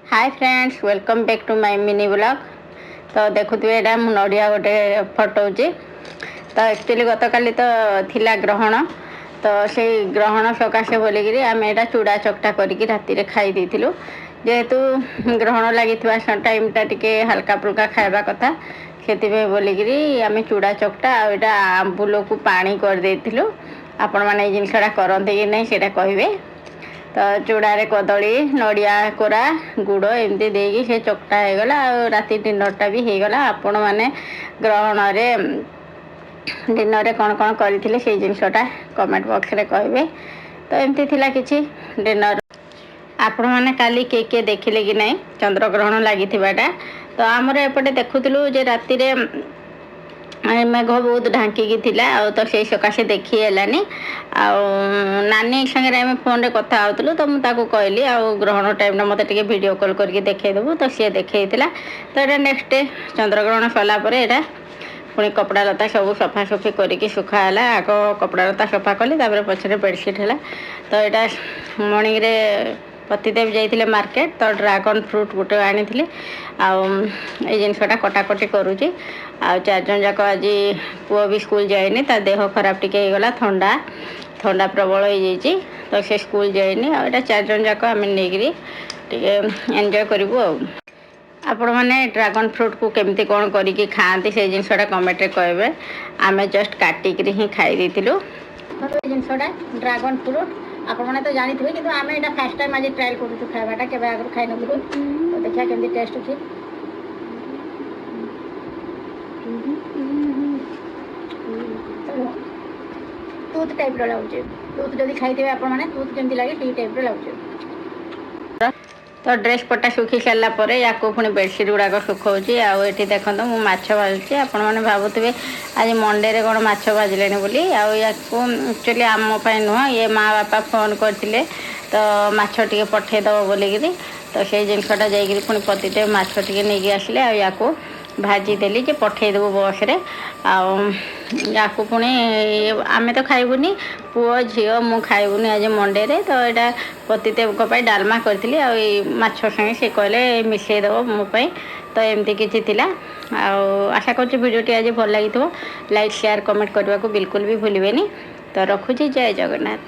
Hi friends, welcome back to my mini blog. तो देखुए यहाँ नड़िया गोटे फटोची। तो एक्चुअली गत काली तो थिला ग्रहण, तो से ग्रहण सकाशे बोलिकी आम यहाँ चूड़ा चकटा करके राति खाई देलु। जेहेतु ग्रहण लगी टाइमटा टे हल्का फुल्का खावा कथा से बोलिकी आम चूड़ा चकटा आ आंबुल को पानी करदेलु। आपण मैंने जिनसा करते कि नहीं से कहे। तो चूड़ारे कदली नड़िया कोरा गुड़ एमती देकी से चकटा होगला। राति डिनरटा भी होगला। आपण मैंने ग्रहण डिनर कौन कौन करते से जिनसटा कमेंट बॉक्स रे कहे। तो एमती थिला किछि डिनर। आपण मैंने काली के देखिले कि नहीं चंद्रग्रहण लगी। तो आमर एपटे देखुलु जे राति मेघ बहुत ढांकी थिला तो से सकाशे देखी हेलानी। नानी संगे आम फोन रे कथा होतलु तो मुझे कहली ग्रहण टाइम मत वीडियो कॉल करके देखदेबू। तो सी देखी तो ये नेक्स्ट डे चंद्रग्रहण सरलापर यहाँ पुणी कपड़ा लता सब सफासफी करके सुखाला। आग कपड़ा लता सफा कली पछरे बेडसीट है। तो यहाँ मर्णिंग रे पतिदेव जाइए मार्केट। तो ड्रागन फ्रूट गोटे आनी जिनसटा कटाकटी करुँची। चार जन जाक आज पुओ भी स्कूल जाइनी, ता देह खराब टिके गला, ठंडा ठंडा प्रबल हो जाइए। तो से स्कूल जाइनी। यहाँ चार जन जाक आम नहीं एंजॉय करूँ। आपण मैंने ड्रागन फ्रूट को केमती कौन करके खाती से जिनसटा कमेंट रे कहे। आम जस्ट काटिक ही खाई देलु जिनसटा ड्रागन फ्रूट। आपण मैंने तो जानी थे कि आम यहाँ फास्ट टाइम आज ट्रायल करूँ खावाटा के आगे खाई नु। तो देखा केमती टेस्ट अच्छी। टूथ टाइप लगे। टूथ जब खाई आपण मैंने टूथ जमी लगे टी टाइप लगे। तो ड्रेस पटा सुखी सारापर या पुणी बेडसीट गुड़ाक सुखाऊँगी। आठी देखो मुझे माछ भाजुची। आपण मैंने भावुवे आज मंडे कौन माछ भाजिले बोली। एक्चुअली आमपाई नुह ये माँ बापा फोन करते तो माछ टे पठेदब बोलिकी। तो से जिनसटा जाकि पुणी पतिदेव माछ टे नहीं आसिले। या भाजीदेली जे पठेदेबू बस रे। या पुणी आम तो खाइबुनी, पुओ झी मु खाइबुनी आज मंडे रे। तो यहाँ पतिदेव डालमा करी माछ संगे से कहले मिसईदेव मोपाई। तो एमती किसी थिला। आशा कर वीडियोटी आज भल लगी। लाइक शेयर कमेंट करने को बिल्कुल भी भूलें। तो रखुची। जय जगन्नाथ।